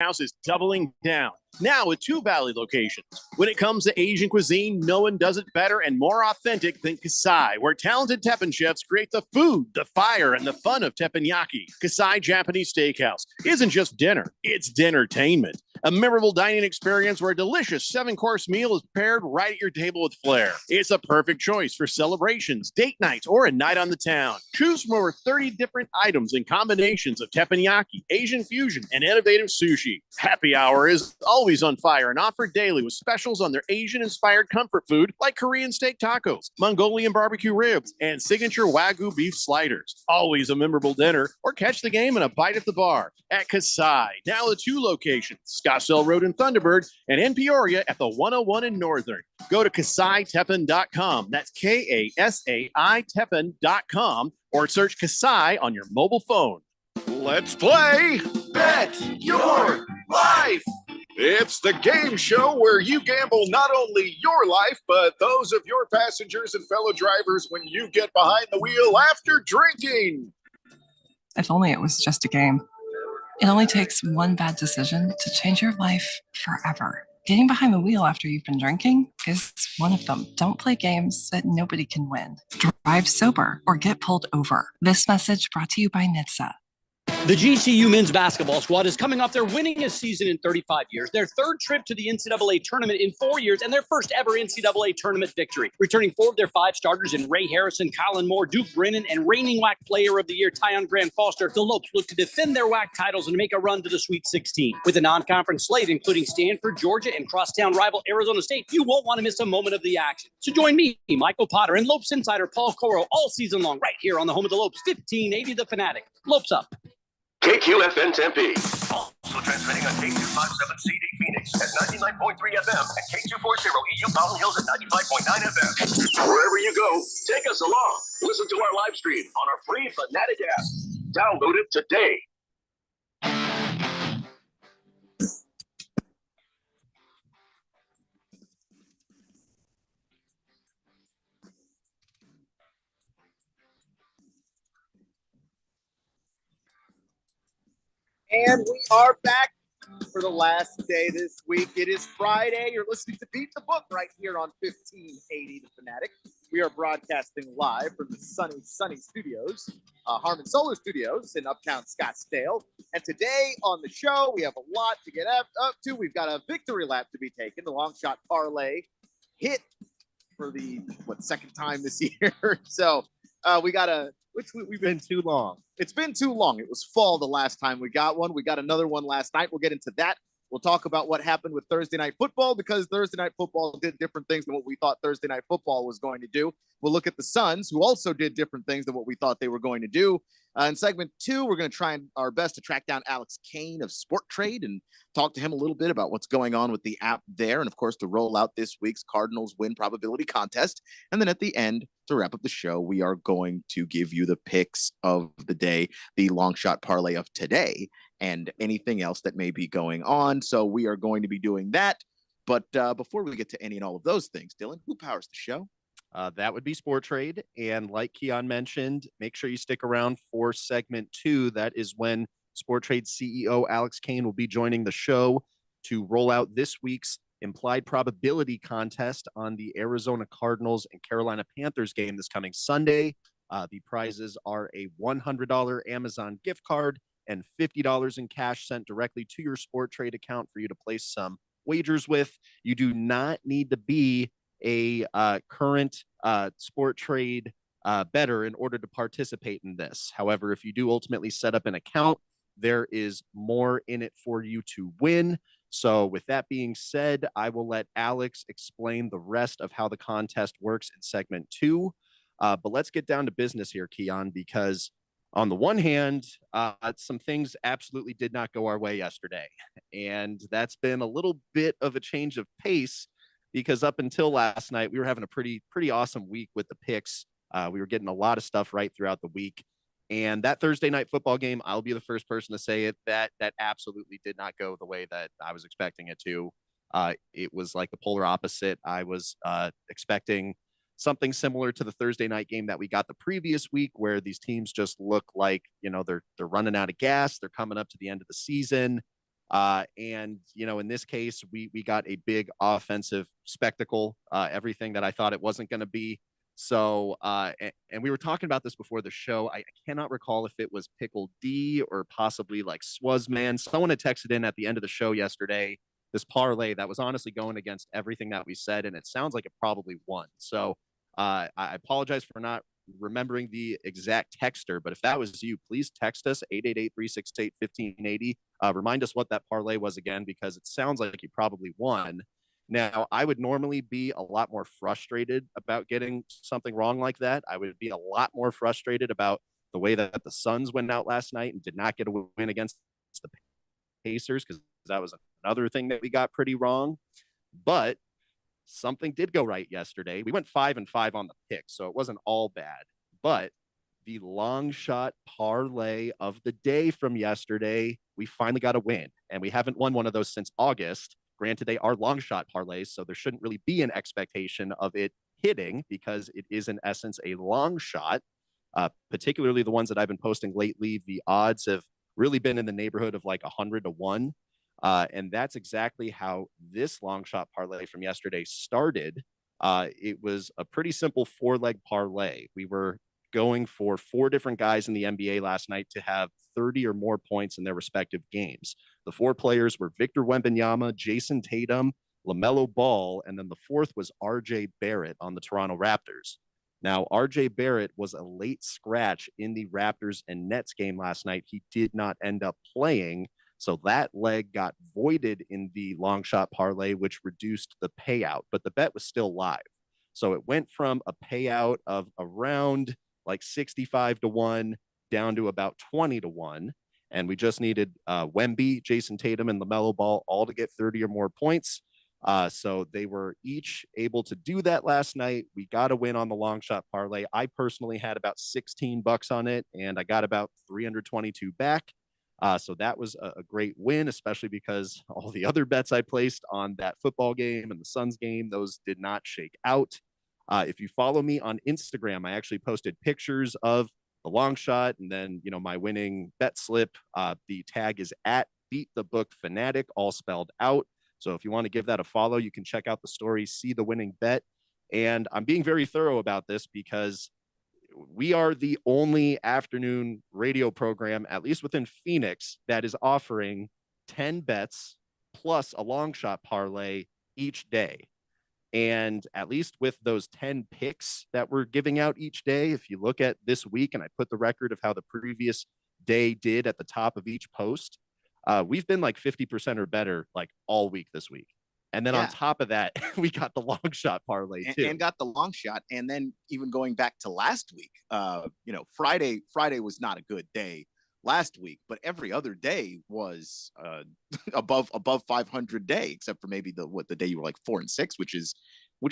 House is doubling down, now with 2 Valley locations. When it comes to Asian cuisine, no one does it better and more authentic than Kasai, where talented Teppan chefs create the food, the fire, and the fun of teppanyaki. Kasai Japanese Steakhouse isn't just dinner, it's dinnertainment. A memorable dining experience where a delicious 7-course meal is prepared right at your table with flair. It's a perfect choice for celebrations, date nights, or a night on the town. Choose from over 30 different items and combinations of teppanyaki, Asian fusion, and innovative sushi. Happy Hour is always on fire and offered daily with specials on their Asian-inspired comfort food like Korean steak tacos, Mongolian barbecue ribs, and signature Wagyu beef sliders. Always a memorable dinner, or catch the game and a bite at the bar at Kasai. Now the 2 locations, Scottsdale Road in Thunderbird and in Peoria at the 101 in Northern. Go to KasaiTeppan.com. That's Kasai Teppan.com, or search Kasai on your mobile phone. Let's play Bet Your Life. It's the game show where you gamble not only your life, but those of your passengers and fellow drivers when you get behind the wheel after drinking. If only it was just a game. It only takes one bad decision to change your life forever. Getting behind the wheel after you've been drinking is one of them. Don't play games that nobody can win. Drive sober or get pulled over. This message brought to you by NHTSA. The GCU men's basketball squad is coming off their winningest season in 35 years, their 3rd trip to the NCAA tournament in 4 years, and their first ever NCAA tournament victory. Returning 4 of their 5 starters in Ray Harrison, Colin Moore, Duke Brennan, and reigning WAC Player of the Year, Tyon Grant Foster, the Lopes look to defend their WAC titles and make a run to the Sweet 16. With a non-conference slate, including Stanford, Georgia, and crosstown rival Arizona State, you won't want to miss a moment of the action. So join me, Michael Potter, and Lopes insider Paul Coro all season long, right here on the home of the Lopes, 1580 The Fanatic. Lopes up. KQFN Tempe. Also transmitting on K257CD Phoenix at 99.3 FM and K240 EU Mountain Hills at 95.9 FM. Wherever you go, take us along. Listen to our live stream on our free Fanatic app. Download it today. And we are back for the last day this week. It is Friday. You're listening to Beat the Book right here on 1580 The Fanatic. We are broadcasting live from the sunny studios, Harmon Solar Studios in Uptown Scottsdale. And today on the show, we have a lot to get up to. We've got a victory lap to be taken. The long shot parlay hit for the, 2nd time this year. So we got a... We've been too long. It's been too long. It was fall the last time we got one. We got another one last night. We'll get into that. We'll talk about what happened with Thursday Night Football, because Thursday Night Football did different things than what we thought Thursday Night Football was going to do. We'll look at the Suns, who also did different things than what we thought they were going to do. In segment 2, we're going to try our best to track down Alex Kane of Sport Trade and talk to him a little bit about what's going on with the app there. And, of course, to roll out this week's Cardinals win probability contest. And then at the end, to wrap up the show, we are going to give you the picks of the day, the long shot parlay of today, and anything else that may be going on. So we are going to be doing that. But before we get to any and all of those things, Dylan, who powers the show? That would be Sport Trade. And like Keon mentioned, make sure you stick around for segment 2. That is when Sport Trade CEO Alex Kane will be joining the show to roll out this week's implied probability contest on the Arizona Cardinals and Carolina Panthers game this coming Sunday. The prizes are a $100 Amazon gift card and $50 in cash sent directly to your Sport Trade account for you to place some wagers with. You do not need to be a current Sport Trade bettor in order to participate in this. However, if you do ultimately set up an account, there is more in it for you to win. So with that being said, I will let Alex explain the rest of how the contest works in segment 2. But let's get down to business here, Keon, because on the one hand, some things absolutely did not go our way yesterday. And that's been a little bit of a change of pace, because up until last night, we were having a pretty awesome week with the picks. We were getting a lot of stuff right throughout the week. And that Thursday night football game, I'll be the first person to say it, that absolutely did not go the way that I was expecting it to. It was like the polar opposite. I was expecting something similar to the Thursday night game that we got the previous week, where these teams just look like, they're running out of gas. They're coming up to the end of the season. And, in this case, we got a big offensive spectacle, everything that I thought it wasn't going to be. So, and we were talking about this before the show. I cannot recall if it was Pickle D or possibly like Swazman. Someone had texted in at the end of the show yesterday, this parlay that was honestly going against everything that we said, and it sounds like it probably won. So I apologize for not remembering the exact texter, but if that was you, please text us 888-368-1580. Remind us what that parlay was again, because it sounds like you probably won. Now, I would normally be a lot more frustrated about getting something wrong like that. I would be a lot more frustrated about the way that the Suns went out last night and did not get a win against the Pacers, because that was another thing that we got pretty wrong. But something did go right yesterday. We went 5-5 on the pick, so it wasn't all bad. But the long shot parlay of the day from yesterday, we finally got a win. And we haven't won one of those since August. Granted, they are long shot parlays, so there shouldn't really be an expectation of it hitting, because it is in essence a long shot. Particularly the ones that I've been posting lately, the odds have really been in the neighborhood of like 100-1. And that's exactly how this long shot parlay from yesterday started. It was a pretty simple 4-leg parlay. We were going for 4 different guys in the NBA last night to have 30 or more points in their respective games. The 4 players were Victor Wembanyama, Jason Tatum, LaMelo Ball, and then the 4th was RJ Barrett on the Toronto Raptors. Now, RJ Barrett was a late scratch in the Raptors and Nets game last night. He did not end up playing, so that leg got voided in the long shot parlay, which reduced the payout, but the bet was still live. So it went from a payout of around like 65-1 down to about 20-1. And we just needed Wemby, Jason Tatum, and LaMelo Ball all to get 30 or more points. So they were each able to do that last night. We got a win on the long shot parlay. I personally had about $16 on it, and I got about 322 back. So that was a great win, especially because all the other bets I placed on that football game and the Suns game, those did not shake out. If you follow me on Instagram, I actually posted pictures of the long shot and then, my winning bet slip. The tag is at Beat the Book Fanatic, all spelled out. So if you want to give that a follow, you can check out the story, see the winning bet. And I'm being very thorough about this because we are the only afternoon radio program, at least within Phoenix, that is offering 10 bets plus a long shot parlay each day. And at least with those 10 picks that we're giving out each day, if you look at this week, and I put the record of how the previous day did at the top of each post, we've been like 50% or better like all week this week. And then on top of that, we got the long shot parlay too. And got the long shot. And then even going back to last week, Friday was not a good day last week, but every other day was above 500 day, except for maybe the day you were like 4-6, which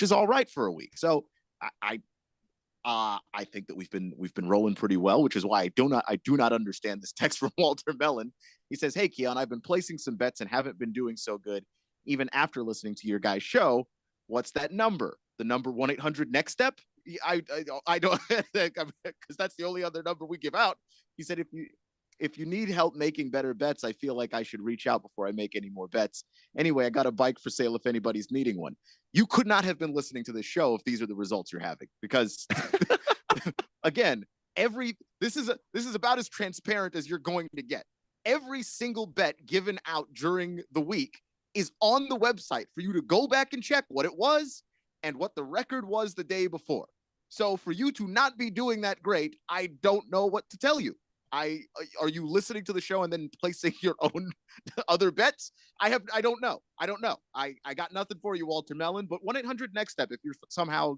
is all right for a week. So I think that we've been rolling pretty well, which is why I do not understand this text from Walter Mellon. He says, "Hey Keon, I've been placing some bets and haven't been doing so good even after listening to your guys' show. What's that number? The number 1-800-NEXT-STEP? I don't, because that's the only other number we give out." He said, if you need help making better bets, I feel like I should reach out before I make any more bets. Anyway, I got a bike for sale if anybody's needing one. You could not have been listening to this show if these are the results you're having, because again, this is about as transparent as you're going to get. Every single bet given out during the week is on the website for you to go back and check what it was and what the record was the day before. So for you to not be doing that great, I don't know what to tell you. Are you listening to the show and then placing your own other bets? I don't know. I got nothing for you, Walter Mellon, but 1-800-NEXT-STEP. If you're somehow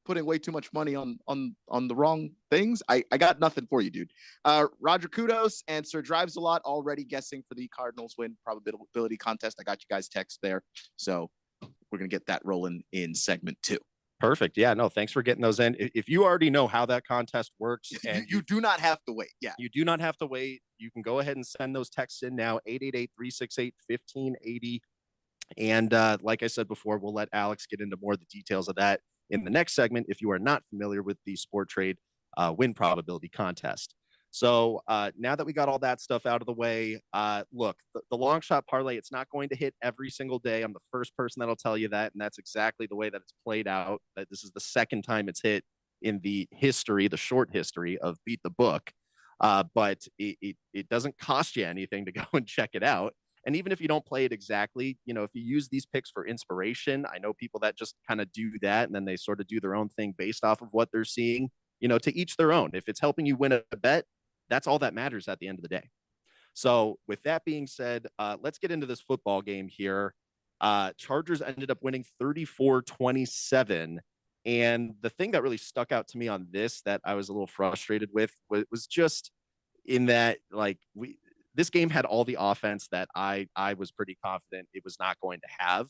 putting way too much money on the wrong things, I got nothing for you, dude. Roger Kudos and Sir Drives a Lot already guessing for the Cardinals win probability contest. I got you guys text there. So we're going to get that rolling in segment 2. Perfect. Yeah, no, thanks for getting those in. If you already know how that contest works, and you do not have to wait. Yeah, you do not have to wait. You can go ahead and send those texts in now, 888-368-1580. And like I said before, we'll let Alex get into more of the details of that in the next segment if you are not familiar with the Sport Trade win probability contest. So now that we got all that stuff out of the way, look, the long shot parlay, it's not going to hit every single day. I'm the first person that'll tell you that, and that's exactly the way that it's played out. That this is the second time it's hit in the history, the short history of Beat the Book. But it doesn't cost you anything to go and check it out. And even if you don't play it exactly, if you use these picks for inspiration, I know people that just kind of do that and then they sort of do their own thing based off of what they're seeing, to each their own. If it's helping you win a bet, that's all that matters at the end of the day. So with that being said, let's get into this football game here. Chargers ended up winning 34-27. And the thing that really stuck out to me on this that I was a little frustrated with was just in that, this game had all the offense that I was pretty confident it was not going to have.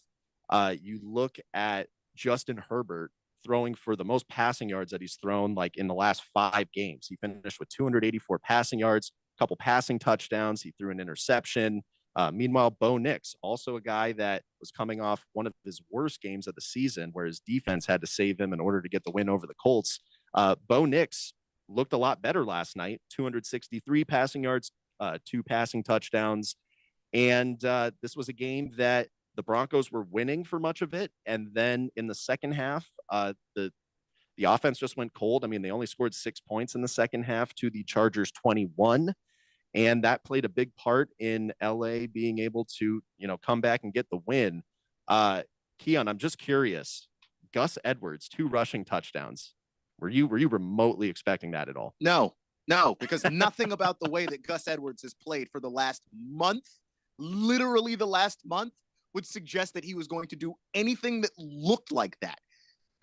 You look at Justin Herbert throwing for the most passing yards that he's thrown in the last 5 games. He finished with 284 passing yards, a couple passing touchdowns. He threw an interception. Meanwhile, Bo Nix, also a guy that was coming off one of his worst games of the season where his defense had to save him in order to get the win over the Colts. Bo Nix looked a lot better last night, 263 passing yards, 2 passing touchdowns. And this was a game that the Broncos were winning for much of it. And then in the second half, the offense just went cold. I mean, they only scored 6 points in the second half to the Chargers 21. And that played a big part in LA being able to, come back and get the win. Keon, I'm just curious. Gus Edwards, 2 rushing touchdowns. Were you remotely expecting that at all? No, because nothing about the way that Gus Edwards has played for the last month, literally the last month, would suggest that he was going to do anything that looked like that.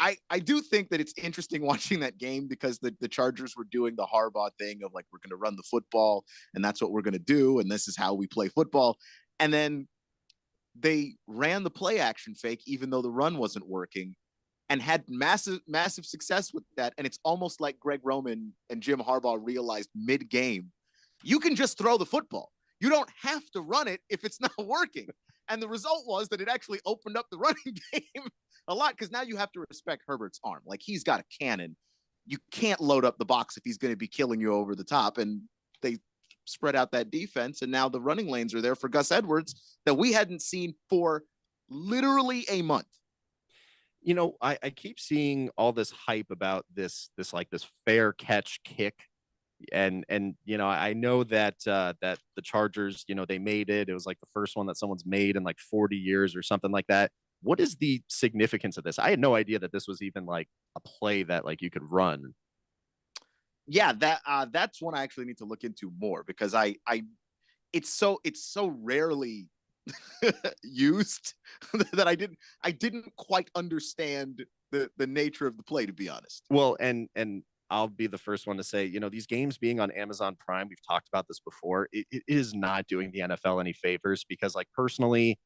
I do think that it's interesting watching that game because the Chargers were doing the Harbaugh thing of we're going to run the football and that's what we're going to do. And this is how we play football. And then they ran the play action fake, even though the run wasn't working, and had massive success with that. And it's almost like Greg Roman and Jim Harbaugh realized mid-game, you can just throw the football. You don't have to run it if it's not working. And the result was that it actually opened up the running game a lot because now you have to respect Herbert's arm. He's got a cannon. You can't load up the box if he's going to be killing you over the top. And they spread out that defense. And now the running lanes are there for Gus Edwards that we hadn't seen for literally a month. I keep seeing all this hype about this fair catch kick. And I know that that the Chargers, they made it. It was the first one that someone's made in 40 years or something like that. What is the significance of this? I had no idea that this was even a play that you could run. Yeah, that's one I actually need to look into more because it's so rarely used that I didn't quite understand the nature of the play, to be honest. Well, and I'll be the first one to say, these games being on Amazon Prime, we've talked about this before, it is not doing the NFL any favors because personally,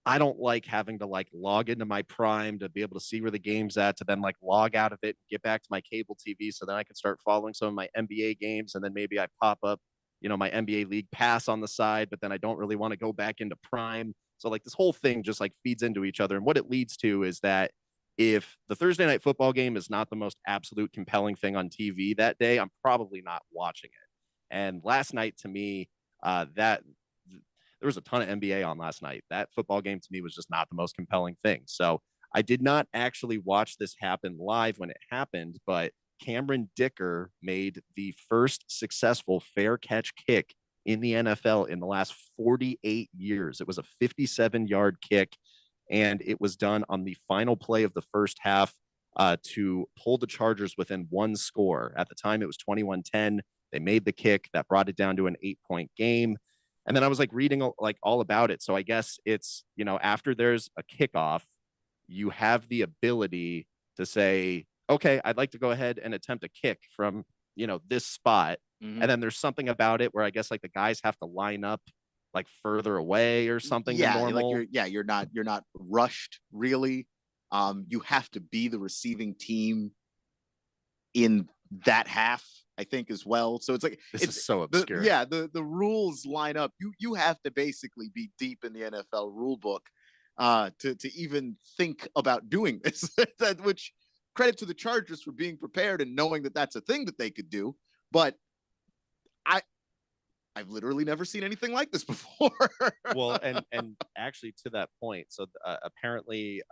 I don't like having to log into my Prime to be able to see where the game's at, to then log out of it and get back to my cable TV so then I can start following some of my NBA games. And then maybe I pop up, my NBA League Pass on the side, but then I don't really want to go back into Prime. So this whole thing just feeds into each other. And what it leads to is that if the Thursday night football game is not the most absolute compelling thing on TV that day, I'm probably not watching it. And last night to me, there was a ton of NBA on last night. That football game to me was just not the most compelling thing. So I did not actually watch this happen live when it happened, but Cameron Dicker made the first successful fair catch kick in the NFL in the last 48 years. It was a 57-yard kick, and it was done on the final play of the first half to pull the Chargers within 1 score. At the time, it was 21-10. They made the kick that brought it down to an 8-point game. And then I was reading all about it. So I guess it's, after there's a kickoff, you have the ability to say, okay, I'd like to go ahead and attempt a kick from, this spot. Mm-hmm. And then there's something about it where I guess the guys have to line up further away or something. Yeah, than normal. You're not rushed really. You have to be the receiving team in that half, I think, as well. So this is so obscure. The rules line up. You have to basically be deep in the NFL rule book to even think about doing this. Which credit to the Chargers for being prepared and knowing that that's a thing that they could do. But I've literally never seen anything like this before. Well, and actually to that point, so apparently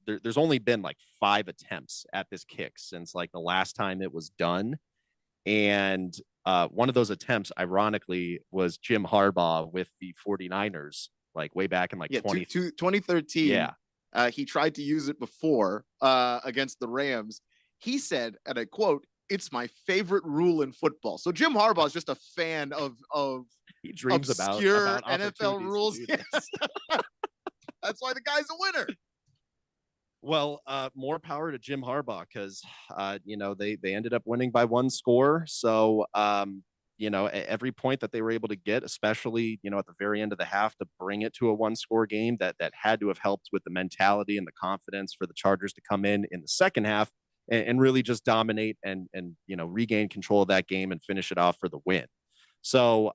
there's only been like 5 attempts at this kick since like the last time it was done. And one of those attempts, ironically, was Jim Harbaugh with the 49ers, like way back in like 2013. Yeah. He tried to use it before against the Rams. He said, and I quote, "It's my favorite rule in football." So Jim Harbaugh is just a fan of he dreams obscure about NFL rules. That's why the guy's a winner. Well, more power to Jim Harbaugh because, they ended up winning by 1 score. So, every point that they were able to get, especially, at the very end of the half to bring it to a 1-score game that had to have helped with the mentality and the confidence for the Chargers to come in the second half and really just dominate and regain control of that game and finish it off for the win. So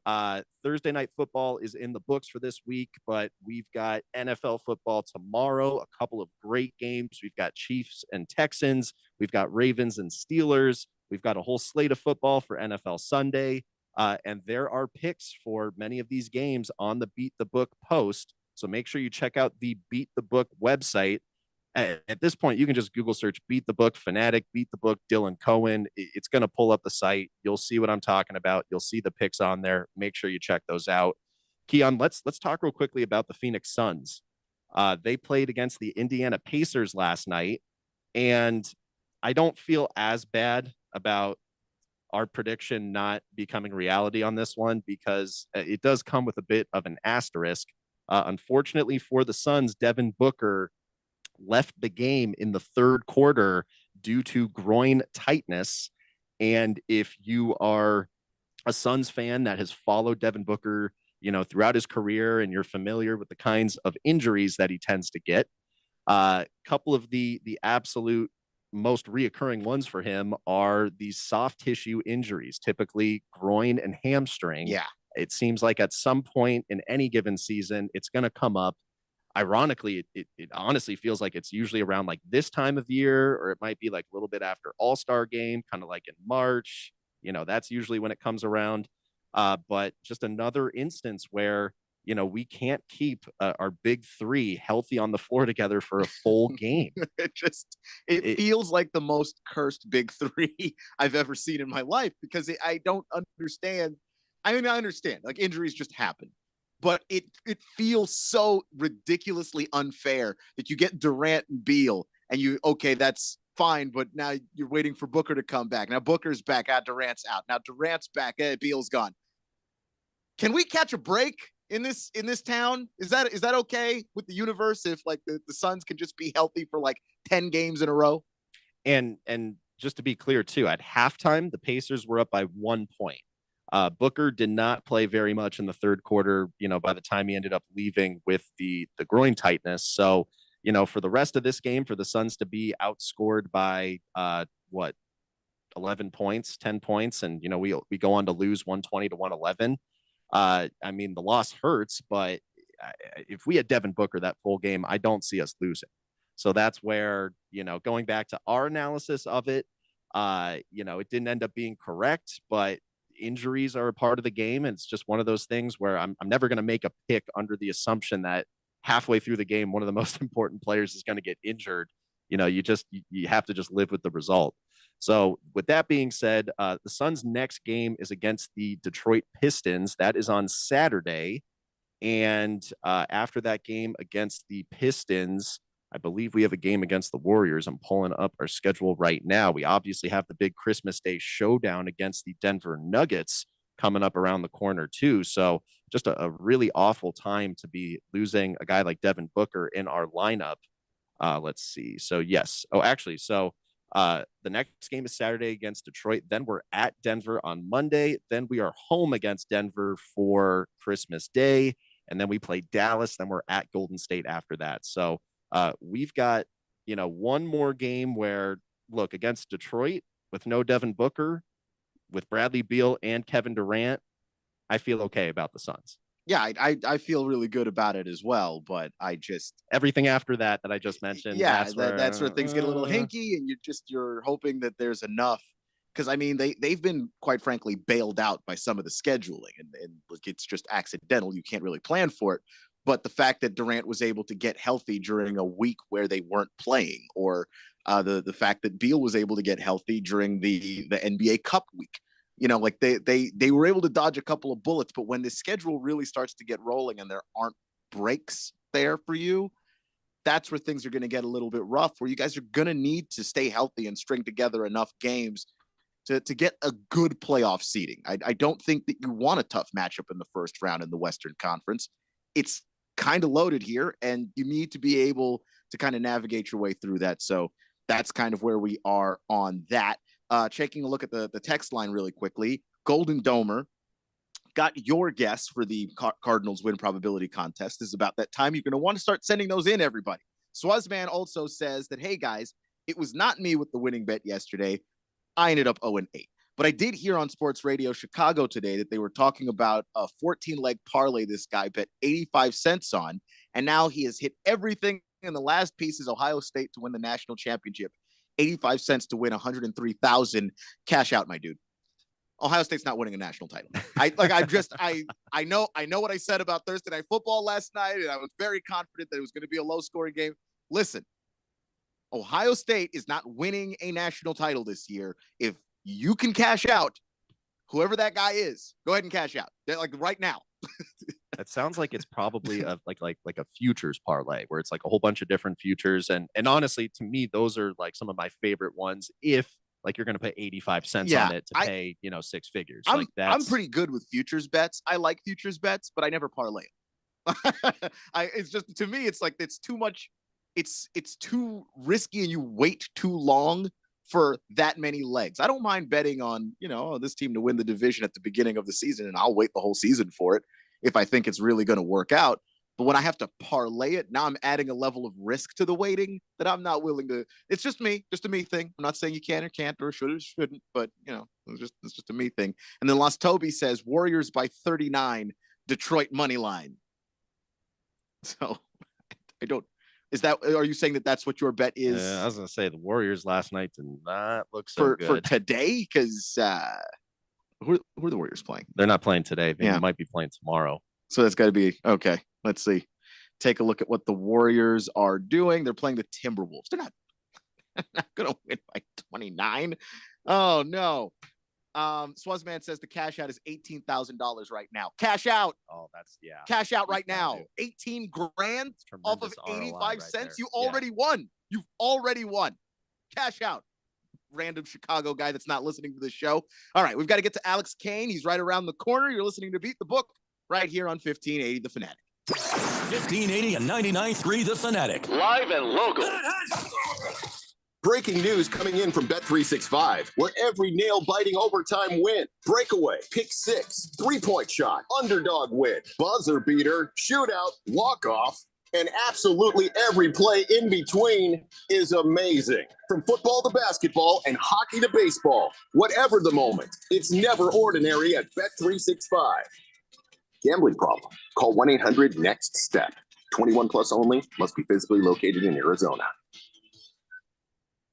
Thursday night football is in the books for this week, but we've got NFL football tomorrow, a couple of great games. We've got Chiefs and Texans. We've got Ravens and Steelers. We've got a whole slate of football for NFL Sunday. And there are picks for many of these games on the Beat the Book post. So make sure you check out the Beat the Book website. At this point, you can just Google search Beat the Book Fanatic, Beat the Book Dylan Cohen. It's going to pull up the site. You'll see what I'm talking about. You'll see the picks on there. Make sure you check those out. Keon, let's talk real quickly about the Phoenix Suns. They played against the Indiana Pacers last night, and I don't feel as bad about our prediction not becoming reality on this one because it does come with a bit of an asterisk. Unfortunately for the Suns, Devin Booker left the game in the third quarter due to groin tightness. And if you are a Suns fan that has followed Devin Booker, throughout his career and you're familiar with the kinds of injuries that he tends to get, a couple of the absolute most reoccurring ones for him are these soft tissue injuries, typically groin and hamstring. Yeah. It seems like at some point in any given season, it's going to come up. Ironically, it honestly feels like it's usually around like this time of year, or it might be like a little bit after All-Star game, kind of like in March. That's usually when it comes around. But just another instance where, we can't keep our big 3 healthy on the floor together for a full game. It feels like the most cursed big 3 I've ever seen in my life because I don't understand. I mean, I understand like injuries just happen. But it feels so ridiculously unfair that you get Durant and Beal and that's fine, but now you're waiting for Booker to come back. Now Booker's back, Durant's out. Now Durant's back, Beal's gone. Can we catch a break in this town? Is that okay with the universe if like the Suns can just be healthy for like 10 games in a row? And just to be clear too, at halftime, the Pacers were up by 1 point. Booker did not play very much in the third quarter, by the time he ended up leaving with the groin tightness. So, for the rest of this game, for the Suns to be outscored by 11 points, 10 points, and we go on to lose 120 to 111. I mean, the loss hurts, but if we had Devin Booker that full game, I don't see us losing. So that's where, going back to our analysis of it, it didn't end up being correct, but injuries are a part of the game. And it's just one of those things where I'm never going to make a pick under the assumption that halfway through the game, one of the most important players is going to get injured. You have to just live with the result. So with that being said, the Suns' next game is against the Detroit Pistons. That is on Saturday. And after that game against the Pistons, I believe we have a game against the Warriors. I'm pulling up our schedule right now. We obviously have the big Christmas Day showdown against the Denver Nuggets coming up around the corner too. So just a really awful time to be losing a guy like Devin Booker in our lineup. Let's see. So yes. Oh, actually, so the next game is Saturday against Detroit. Then we're at Denver on Monday. Then we are home against Denver for Christmas Day. And then we play Dallas. Then we're at Golden State after that. So we've got, one more game where, look, against Detroit with no Devin Booker, with Bradley Beal and Kevin Durant, I feel okay about the Suns. Yeah, I feel really good about it as well, but everything after that I just mentioned. Yeah, that's where things get a little hinky, and you're hoping that there's enough because I mean they've been quite frankly bailed out by some of the scheduling, and like it's just accidental. You can't really plan for it. But the fact that Durant was able to get healthy during a week where they weren't playing, or the fact that Beal was able to get healthy during the NBA Cup week, like they were able to dodge a couple of bullets. But when the schedule really starts to get rolling and there aren't breaks there for you, that's where things are going to get a little bit rough, where you guys are going to need to stay healthy and string together enough games to get a good playoff seeding. I don't think that you want a tough matchup in the first round in the Western Conference. It's kind of loaded here, and you need to be able to kind of navigate your way through that. So that's kind of where we are on that. Taking a look at the text line really quickly. Golden Domer got your guess for the Cardinals win probability contest. This is about that time. You're going to want to start sending those in, everybody. Swazman also says that, hey, guys, it was not me with the winning bet yesterday. I ended up 0-8. But I did hear on Sports Radio Chicago today that they were talking about a 14-leg parlay this guy bet 85 cents on, and now he has hit everything, and the last piece is Ohio State to win the national championship. 85 cents to win 103,000. Cash out, my dude. Ohio State's not winning a national title. I know what I said about Thursday Night Football last night, and I was very confident that it was going to be a low-scoring game. Listen, Ohio State is not winning a national title this year. If you can cash out, whoever that guy is, go ahead and cash out. They're like right now. That sounds like it's probably a like a futures parlay where it's like a whole bunch of different futures. And honestly, to me, those are like some of my favorite ones. If like you're going to pay 85 cents on it to pay, 6 figures. I'm pretty good with futures bets. I like futures bets, but I never parlay it. It's just, to me, it's like, it's too much. It's too risky, and you wait too long for that many legs. I don't mind betting on, this team to win the division at the beginning of the season, and I'll wait the whole season for it if I think it's really going to work out. But when I have to parlay it, now I'm adding a level of risk to the waiting that I'm not willing to. It's just a me thing. I'm not saying you can or can't or should or shouldn't, but it's just a me thing. And then Lost Toby says Warriors by 39, Detroit money line. So I don't. Are you saying that that's what your bet is? I was going to say the Warriors last night did not look so good. For today? Because who are the Warriors playing? They're not playing today. They might be playing tomorrow. So that's got to be okay. Let's see. Take a look at what the Warriors are doing. They're playing the Timberwolves. They're not going to win by 29. Oh, no. Swazman says the cash out is $18,000 right now. Cash out. Oh, that's Cash out right now. 18 grand off of 85 cents. You already won. You've already won. Cash out. Random Chicago guy that's not listening to this show. All right, we've got to get to Alex Kane. He's right around the corner. You're listening to Beat the Book right here on 1580 The Fanatic. 1580 and 99.3 The Fanatic. Live and local. Breaking news coming in from Bet365, where every nail-biting overtime win, breakaway, pick six, three-point shot, underdog win, buzzer beater, shootout, walk-off, and absolutely every play in between is amazing. From football to basketball and hockey to baseball, whatever the moment, it's never ordinary at Bet365. Gambling problem? Call 1-800-NEXT-STEP. 21 plus only. Must be physically located in Arizona.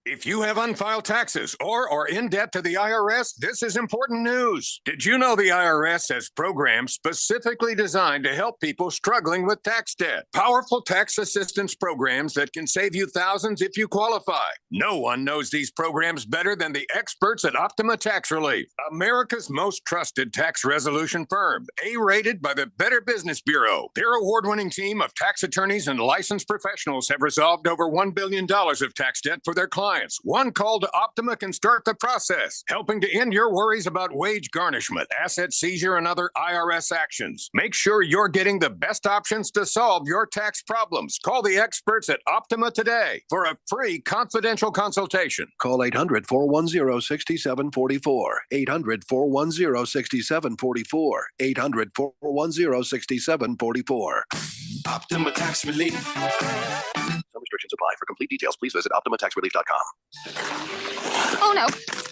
If you have unfiled taxes or are in debt to the IRS, this is important news. Did you know the IRS has programs specifically designed to help people struggling with tax debt? Powerful tax assistance programs that can save you thousands if you qualify. No one knows these programs better than the experts at Optima Tax Relief, America's most trusted tax resolution firm, A-rated by the Better Business Bureau. Their award-winning team of tax attorneys and licensed professionals have resolved over $1 billion of tax debt for their clients. One call to Optima can start the process, helping to end your worries about wage garnishment, asset seizure, and other IRS actions. Make sure you're getting the best options to solve your tax problems. Call the experts at Optima today for a free confidential consultation. Call 800-410-6744. 800-410-6744. 800-410-6744. Optima Tax Relief. Some restrictions apply. For complete details, please visit OptimaTaxRelief.com. Oh no,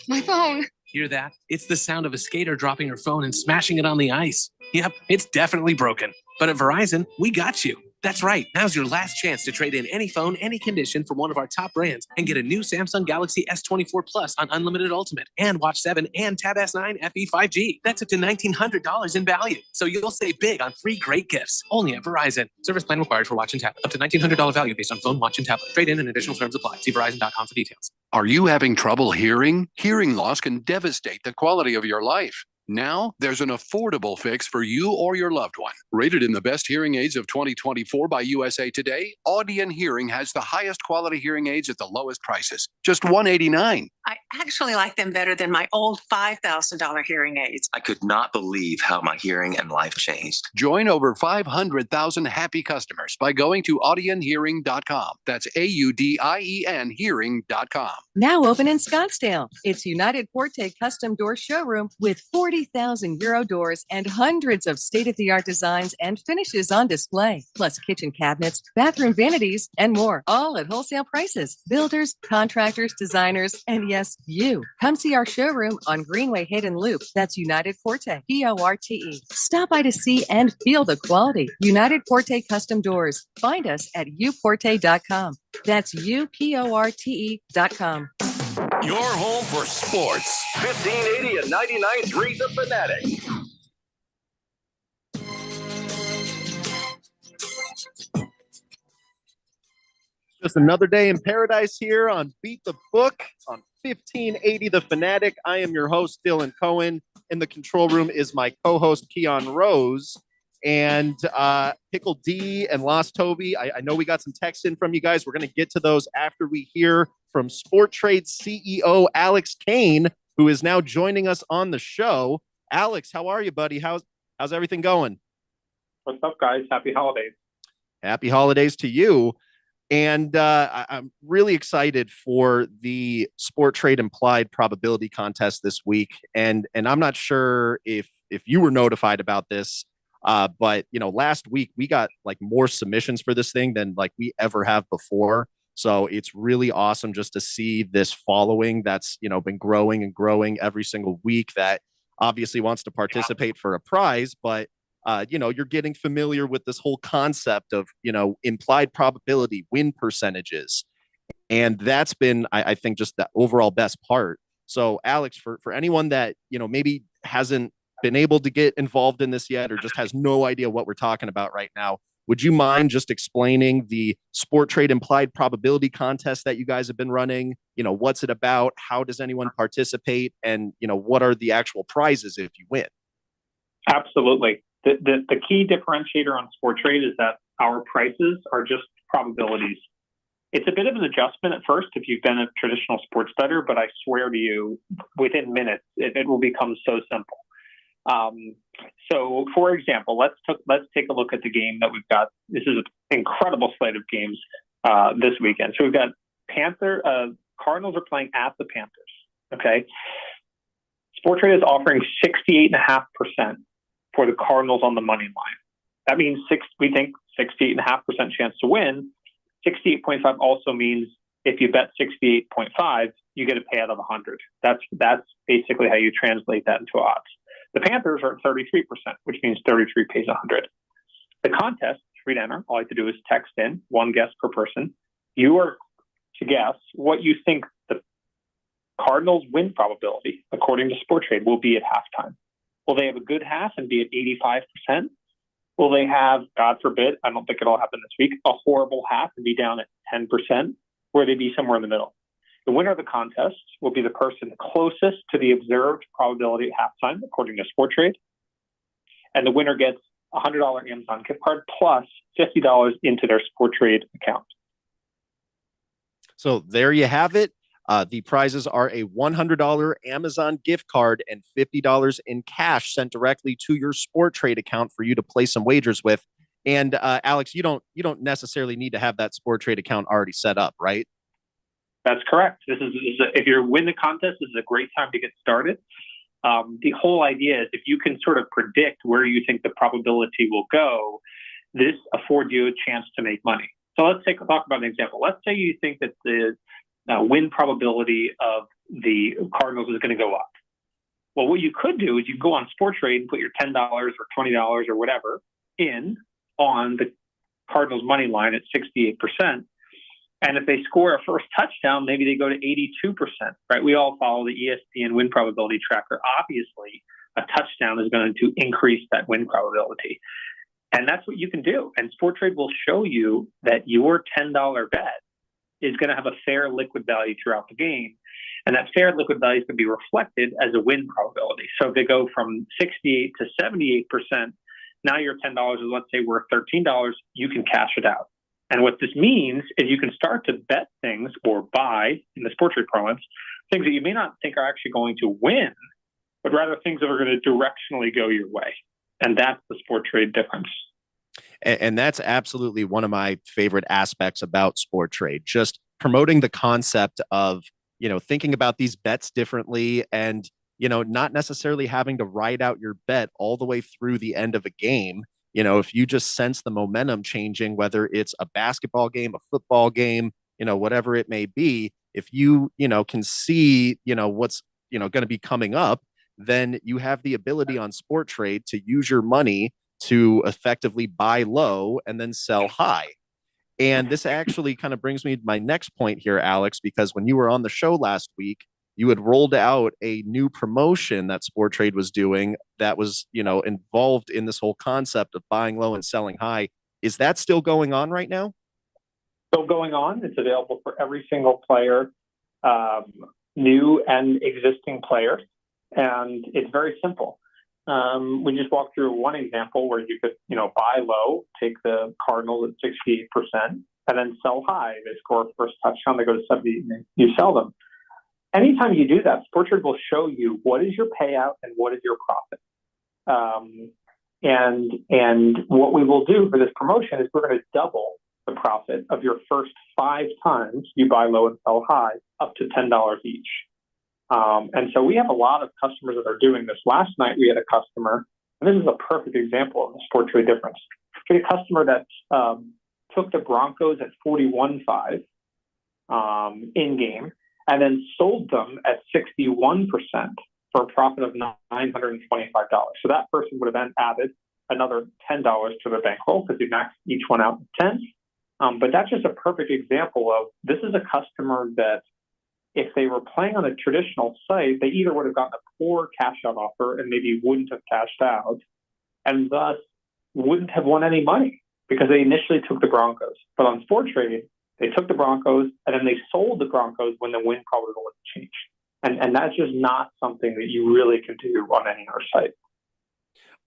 my phone. Hear that? It's the sound of a skater dropping her phone and smashing it on the ice. Yep, it's definitely broken. But at Verizon, we got you. That's right. Now's your last chance to trade in any phone, any condition for one of our top brands and get a new Samsung Galaxy S24 Plus on Unlimited Ultimate and Watch 7 and Tab S9 FE 5G. That's up to $1,900 in value. So you'll save big on free great gifts. Only at Verizon. Service plan required for Watch and Tablet. Up to $1,900 value based on phone, watch, and tablet. Trade in and additional terms apply. See Verizon.com for details. Are you having trouble hearing? Hearing loss can devastate the quality of your life. Now, there's an affordable fix for you or your loved one. Rated in the best hearing aids of 2024 by USA Today, Audion Hearing has the highest quality hearing aids at the lowest prices. Just $189. I actually like them better than my old $5,000 hearing aids. I could not believe how my hearing and life changed. Join over 500,000 happy customers by going to audionhearing.com. That's AUDIEN hearing.com. Now open in Scottsdale. It's United Forte Custom Door Showroom with 40,000 Euro doors and hundreds of state-of-the-art designs and finishes on display, plus kitchen cabinets, bathroom vanities, and more, all at wholesale prices. Builders, contractors, designers, and yes, you. Come see our showroom on Greenway Hayden Loop. That's United Forte, P-O-R-T-E. Stop by to see and feel the quality. United Forte Custom Doors. Find us at uporte.com. That's UPORTE.com. Your home for sports. 1580 and 99.3 The Fanatic. Just another day in paradise here on Beat the Book on 1580 The Fanatic. I am your host, Dylan Cohen. In the control room is my co-host, Keon Rose. And Pickle D and Lost Toby, I know we got some texts in from you guys. We're going to get to those after we hear from Sport Trade CEO Alex Kane, who is now joining us on the show. Alex, how are you, buddy? How's everything going? What's up, guys? Happy holidays. Happy holidays to you. And I'm really excited for the Sport Trade Implied Probability Contest this week. And I'm not sure if you were notified about this. But last week we got like more submissions for this thing than like we ever have before. So it's really awesome just to see this following that's, been growing and growing every single week that obviously wants to participate for a prize. But, you're getting familiar with this whole concept of, implied probability, win percentages. And that's been, I think, just the overall best part. So Alex, for anyone that, maybe hasn't been able to get involved in this yet or just has no idea what we're talking about right now, would you mind just explaining the Sport Trade Implied Probability Contest that you guys have been running? What's it about? How does anyone participate? And, what are the actual prizes if you win? Absolutely. The key differentiator on Sport Trade is that our prices are just probabilities. It's a bit of an adjustment at first if you've been a traditional sports bettor, but I swear to you, within minutes, it will become so simple. So, for example, let's take a look at the game that we've got. This is an incredible slate of games this weekend. So we've got Cardinals are playing at the Panthers. Okay, Sport Trade is offering 68.5% for the Cardinals on the money line. That means we think 68.5% chance to win. 68.5 also means if you bet 68.5, you get a payout of 100. That's basically how you translate that into odds. The Panthers are at 33%, which means 33 pays 100. The contest is free to enter. All you have to do is text in, one guess per person. You are to guess what you think the Cardinals win probability, according to Sport Trade, will be at halftime. Will they have a good half and be at 85%? Will they have, God forbid, I don't think it'll happen this week, a horrible half and be down at 10%? Or will they be somewhere in the middle? The winner of the contest will be the person closest to the observed probability at halftime, according to Sport Trade. And the winner gets a $100 Amazon gift card plus $50 into their Sport Trade account. So there you have it. The prizes are a $100 Amazon gift card and $50 in cash sent directly to your Sport Trade account for you to play some wagers with. And Alex, you don't necessarily need to have that Sport Trade account already set up, right? That's correct. If you win the contest, this is a great time to get started. The whole idea is if you can sort of predict where you think the probability will go, this affords you a chance to make money. So let's talk about an example. Let's say you think that the win probability of the Cardinals is going to go up. Well, what you could do is you go on Sport Trade and put your $10 or $20 or whatever in on the Cardinals money line at 68%. And if they score a first touchdown, maybe they go to 82%, right? We all follow the ESPN win probability tracker. Obviously, a touchdown is going to increase that win probability. And that's what you can do. And Sporttrade will show you that your $10 bet is going to have a fair liquid value throughout the game. And that fair liquid value is going to be reflected as a win probability. So if they go from 68 to 78%, now your $10 is, let's say, worth $13, you can cash it out. And what this means is you can start to bet things or buy, in the Sporttrade parlance, things that you may not think are actually going to win, but rather things that are going to directionally go your way. And that's the Sporttrade difference. And that's absolutely one of my favorite aspects about Sporttrade, just promoting the concept of, thinking about these bets differently and, not necessarily having to ride out your bet all the way through the end of a game. If you just sense the momentum changing, whether it's a basketball game, a football game, whatever it may be, if you, can see, what's, going to be coming up, then you have the ability on Sporttrade to use your money to effectively buy low and then sell high. And this actually kind of brings me to my next point here, Alex, because when you were on the show last week, you had rolled out a new promotion that Sporttrade was doing that was, involved in this whole concept of buying low and selling high. Is that still going on right now? Still going on. It's available for every single player, new and existing players. And it's very simple. We just walked through one example where you could, buy low, take the Cardinals at 68%, and then sell high. They score a first touchdown, they go to 70, and you sell them. Anytime you do that, Sporttrade will show you what is your payout and what is your profit. And what we will do for this promotion is we're going to double the profit of your first 5 times you buy low and sell high, up to $10 each. And so we have a lot of customers that are doing this. Last night we had a customer, and this is a perfect example of the Sporttrade difference. We had a customer that took the Broncos at 41.5 in game, and then sold them at 61% for a profit of $925. So that person would have then added another $10 to their bankroll because they maxed each one out at 10. But that's just a perfect example of this is a customer that if they were playing on a traditional site, they either would have gotten a poor cash out offer and maybe wouldn't have cashed out, and thus wouldn't have won any money because they initially took the Broncos. But on Sporttrade, they took the Broncos and then they sold the Broncos when the win probability changed. And that's just not something that you really can do on any other site.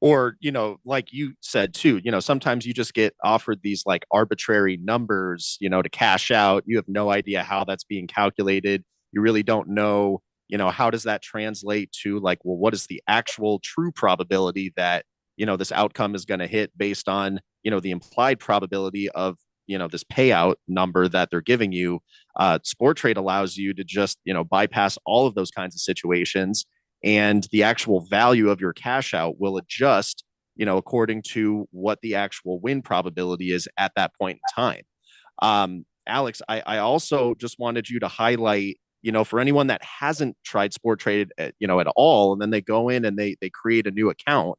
Or, like you said too, sometimes you just get offered these like arbitrary numbers, to cash out. You have no idea how that's being calculated. You really don't know, how does that translate to like, well, what is the actual true probability that, this outcome is going to hit based on, the implied probability of, this payout number that they're giving you. Sporttrade allows you to just, bypass all of those kinds of situations, and the actual value of your cash out will adjust, according to what the actual win probability is at that point in time. Alex, I also just wanted you to highlight, for anyone that hasn't tried Sporttrade, at all, and then they go in and they create a new account,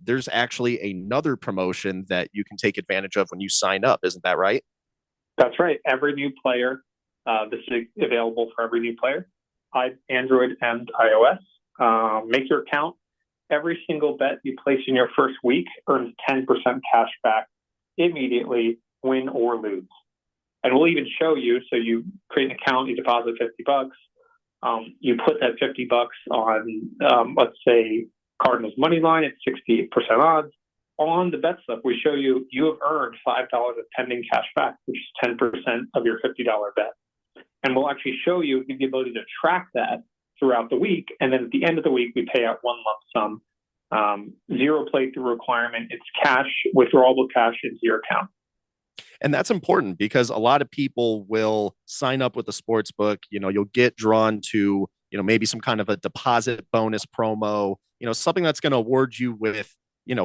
there's actually another promotion that you can take advantage of when you sign up. Isn't that right? That's right. Every new player, this is available for every new player, Android and iOS. Make your account. Every single bet you place in your first week earns 10% cash back immediately, win or lose. And we'll even show you, so you create an account, you deposit $50. You put that $50 on, let's say, Cardinals money line at 68% odds. On the bet slip, we show you have earned $5 of pending cash back, which is 10% of your $50 bet. And we'll actually show you the ability to track that throughout the week. And then at the end of the week, we pay out one lump sum, 0 playthrough requirement. It's cash, withdrawable cash into your account. And that's important because a lot of people will sign up with the sports book. You'll get drawn to, maybe some kind of a deposit bonus promo, something that's going to award you with,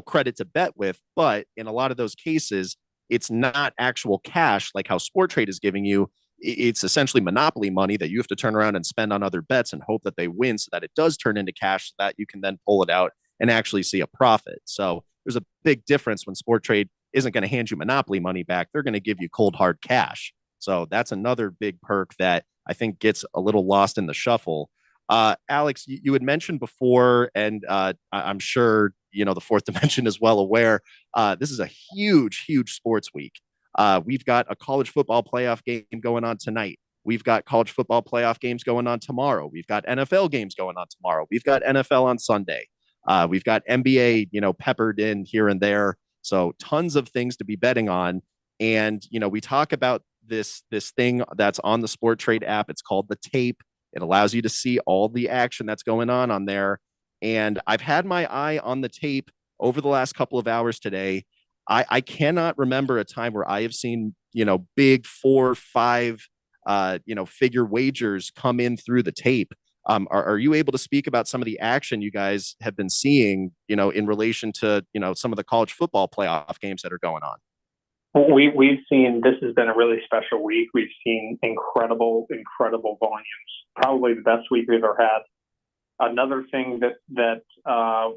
credit to bet with. But in a lot of those cases, it's not actual cash like how Sporttrade is giving you. It's essentially monopoly money that you have to turn around and spend on other bets and hope that they win so that it does turn into cash so that you can then pull it out and actually see a profit. So there's a big difference when Sporttrade isn't going to hand you Monopoly money back. They're going to give you cold hard cash. So that's another big perk that I think gets a little lost in the shuffle. Alex, you had mentioned before, and I'm sure the Fourth Dimension is well aware. This is a huge, huge sports week. We've got a college football playoff game going on tonight. We've got college football playoff games going on tomorrow. We've got NFL games going on tomorrow. We've got NFL on Sunday. We've got NBA, peppered in here and there. So tons of things to be betting on. And, we talk about this thing that's on the Sport Trade app. It's called the Tape. It allows you to see all the action that's going on there. And I've had my eye on the tape over the last couple of hours today. I cannot remember a time where I have seen, big 4, 5, figure wagers come in through the tape. Are you able to speak about some of the action you guys have been seeing, in relation to, some of the college football playoff games that are going on? We've seen, this has been a really special week. We've seen incredible volumes, probably the best week we've ever had. Another thing that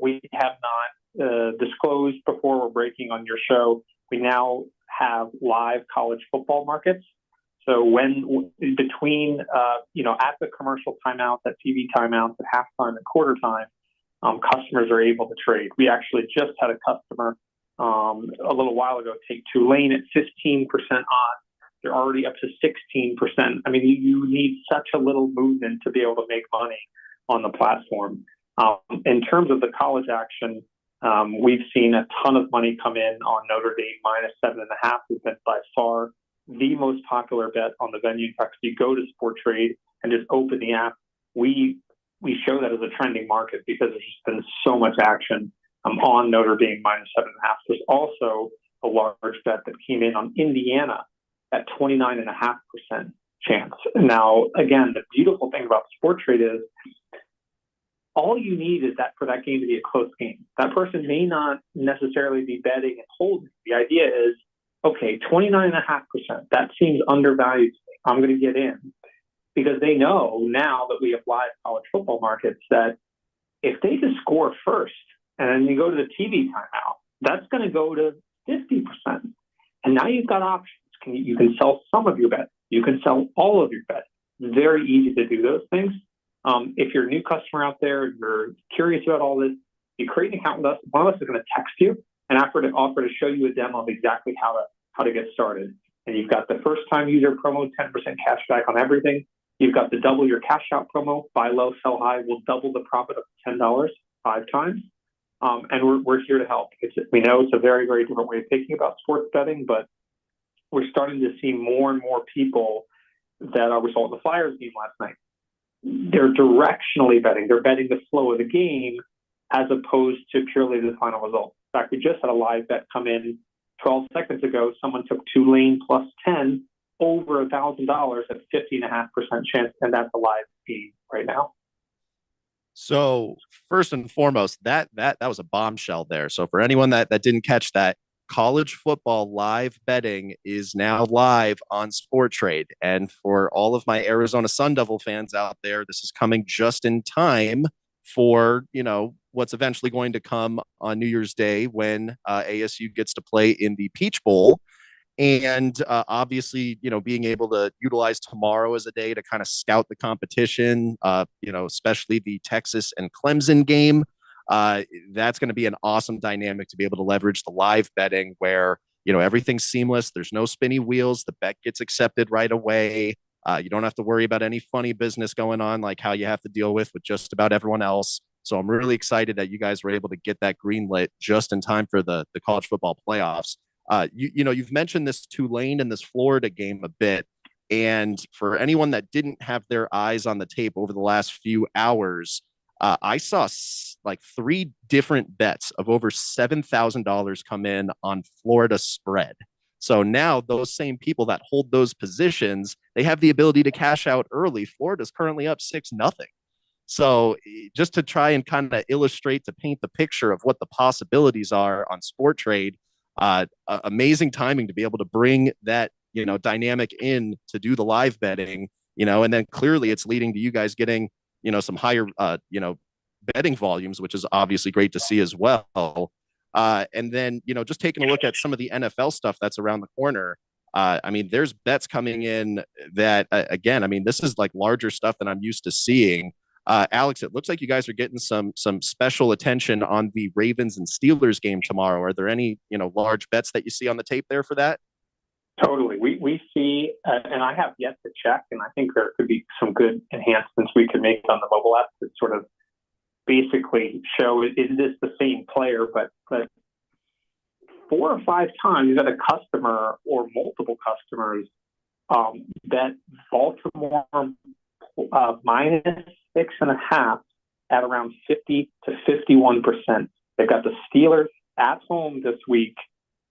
we have not disclosed before we're breaking on your show, we now have live college football markets. So when between, at the commercial timeouts, at TV timeouts, at halftime and quarter time, customers are able to trade. We actually just had a customer a little while ago take Tulane at 15% odds. They're already up to 16%. I mean, you need such a little movement to be able to make money on the platform. In terms of the college action, we've seen a ton of money come in on Notre Dame minus 7.5 has been by far the most popular bet on the venue. In fact, if you go to Sport Trade and just open the app, we show that as a trending market because there's just been so much action on Notre Dame minus 7.5. There's also a large bet that came in on Indiana at 29.5% chance. Now, again, the beautiful thing about Sport Trade is all you need is that for that game to be a close game. That person may not necessarily be betting and holding. The idea is, okay, 29.5%, that seems undervalued to me. I'm going to get in. Because they know now that we have live college football markets that if they just score first and then you go to the TV timeout, that's going to go to 50%. And now you've got options. You can sell some of your bet. You can sell all of your bet. Very easy to do those things. If you're a new customer out there, you're curious about all this, you create an account with us. One of us is going to text you and offer to show you a demo of exactly how to get started. And you've got the first time user promo, 10% cash back on everything. You've got the double your cash out promo, buy low, sell high, will double the profit up to $10 5 times. And we're here to help. We know it's a very, very different way of thinking about sports betting, but we're starting to see more and more people that we saw at the Flyers game last night. They're directionally betting. They're betting the flow of the game as opposed to purely the final result. In fact, we just had a live bet come in 12 seconds ago. Someone took Tulane plus 10 over $1,000 at 50.5% chance, and that's a live game right now. So first and foremost, that was a bombshell there. So for anyone that didn't catch that, college football live betting is now live on Sport Trade. And for all of my Arizona Sun Devil fans out there, this is coming just in time for, what's eventually going to come on New Year's Day when ASU gets to play in the Peach Bowl. And obviously, being able to utilize tomorrow as a day to kind of scout the competition, especially the Texas and Clemson game. That's going to be an awesome dynamic to be able to leverage the live betting where, everything's seamless. There's no spinny wheels. The bet gets accepted right away. You don't have to worry about any funny business going on like how you have to deal with just about everyone else. So I'm really excited that you guys were able to get that greenlit just in time for the college football playoffs. You've mentioned this Tulane and this Florida game a bit. And for anyone that didn't have their eyes on the tape over the last few hours, I saw like 3 different bets of over $7,000 come in on Florida spread. So now those same people that hold those positions, they have the ability to cash out early. Florida's currently up 6-0. So just to try and kind of illustrate, to paint the picture of what the possibilities are on Sport Trade, amazing timing to be able to bring that, dynamic in to do the live betting, and then clearly it's leading to you guys getting, some higher, betting volumes, which is obviously great to see as well. And then, just taking a look at some of the NFL stuff that's around the corner. I mean, there's bets coming in that, again, I mean, this is like larger stuff than I'm used to seeing. Alex, it looks like you guys are getting some special attention on the Ravens and Steelers game tomorrow. Are there any, large bets that you see on the tape there for that? Totally. We see, and I have yet to check, and I think there could be some good enhancements we could make on the mobile app to sort of basically show, is this the same player? But 4 or 5 times you've had a customer or multiple customers bet Baltimore minus 6.5 at around 50 to 51%. They've got the Steelers at home this week.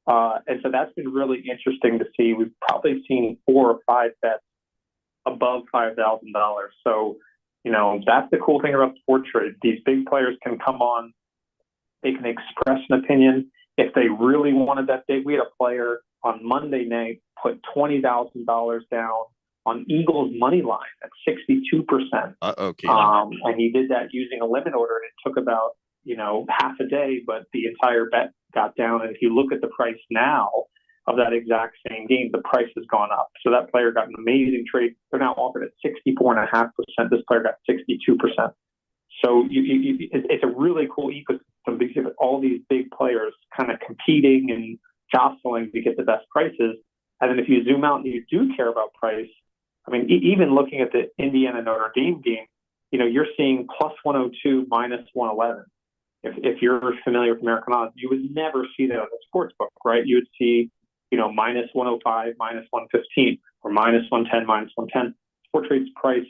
And so that's been really interesting to see. We've probably seen 4 or 5 bets above $5,000. So, that's the cool thing about Sport Trade. These big players can come on. They can express an opinion. If they really wanted that big, we had a player on Monday night put $20,000 down on Eagles money line at 62%. Okay. And he did that using a limit order, and it took about, half a day, but the entire bet got down. And if you look at the price now of that exact same game, the price has gone up. So that player got an amazing trade. They're now offered at 64.5%. This player got 62%. So it's a really cool ecosystem because you have all these big players kind of competing and jostling to get the best prices. And then if you zoom out and you do care about price, I mean, even looking at the Indiana Notre Dame game, you're seeing plus 102, minus 111. If you're familiar with American odds, you would never see that on the sports book, right? You would see, minus 105, minus 115, or minus 110, minus 110. Sport Trade's price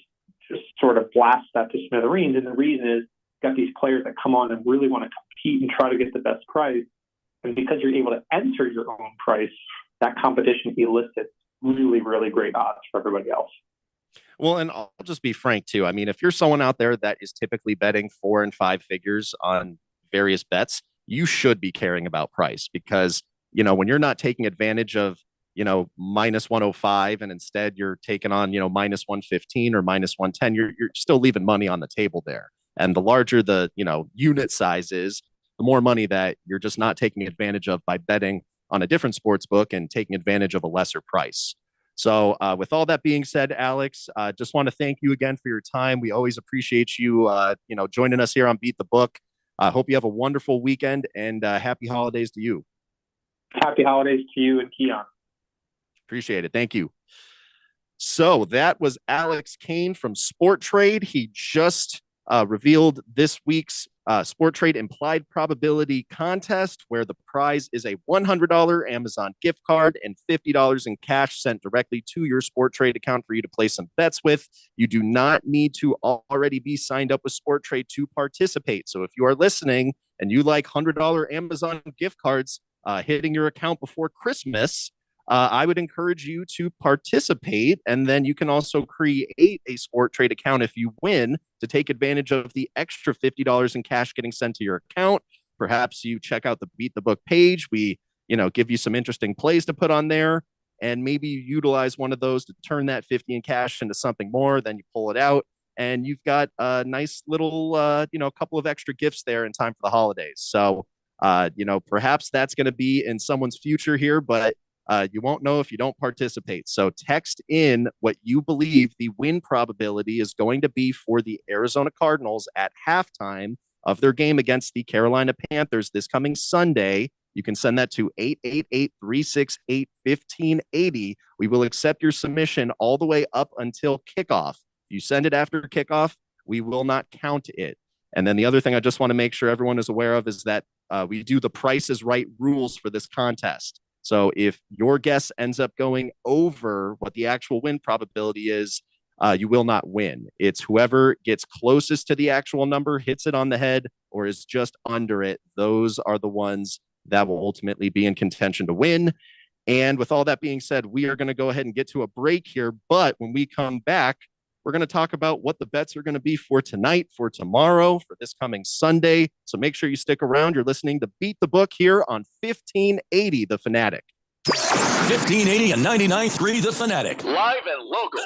just sort of blasts that to smithereens. And the reason is you've got these players that come on and really want to compete and try to get the best price. And because you're able to enter your own price, that competition elicits really, really great odds for everybody else. Well, and I'll just be frank too. I mean, if you're someone out there that is typically betting 4 and 5 figures on various bets, you should be caring about price because, when you're not taking advantage of, minus 105 and instead you're taking on, minus 115 or minus 110, you're still leaving money on the table there. And the larger the, unit size is, the more money that you're just not taking advantage of by betting on a different sports book and taking advantage of a lesser price. So with all that being said, Alex, just want to thank you again for your time. We always appreciate you, joining us here on Beat the Book. I hope you have a wonderful weekend and happy holidays to you. Happy holidays to you and Keon. Appreciate it. Thank you. So that was Alex Kane from Sport Trade. He just revealed this week's Sport Trade implied probability contest, where the prize is a $100 Amazon gift card and $50 in cash sent directly to your Sport Trade account for you to play some bets with. You do not need to already be signed up with Sport Trade to participate. So if you are listening and you like $100 Amazon gift cards hitting your account before Christmas, I would encourage you to participate, and then you can also create a Sport Trade account if you win to take advantage of the extra $50 in cash getting sent to your account. Perhaps you check out the Beat the Book page. We, give you some interesting plays to put on there, and maybe you utilize one of those to turn that 50 in cash into something more. Then you pull it out, and you've got a nice little, couple of extra gifts there in time for the holidays. So, perhaps that's going to be in someone's future here, but you won't know if you don't participate. So text in what you believe the win probability is going to be for the Arizona Cardinals at halftime of their game against the Carolina Panthers this coming Sunday. You can send that to 888-368-1580. We will accept your submission all the way up until kickoff. If you send it after kickoff, we will not count it. And then the other thing I just want to make sure everyone is aware of is that we do the Price is Right rules for this contest. So if your guess ends up going over what the actual win probability is, you will not win. It's whoever gets closest to the actual number, hits it on the head, or is just under it. Those are the ones that will ultimately be in contention to win. And with all that being said, we are going to go ahead and get to a break here. But when we come back, we're going to talk about what the bets are going to be for tonight, for tomorrow, for this coming Sunday. So make sure you stick around. You're listening to Beat the Book here on 1580 The Fanatic. 1580 and 99.3 The Fanatic. Live and local.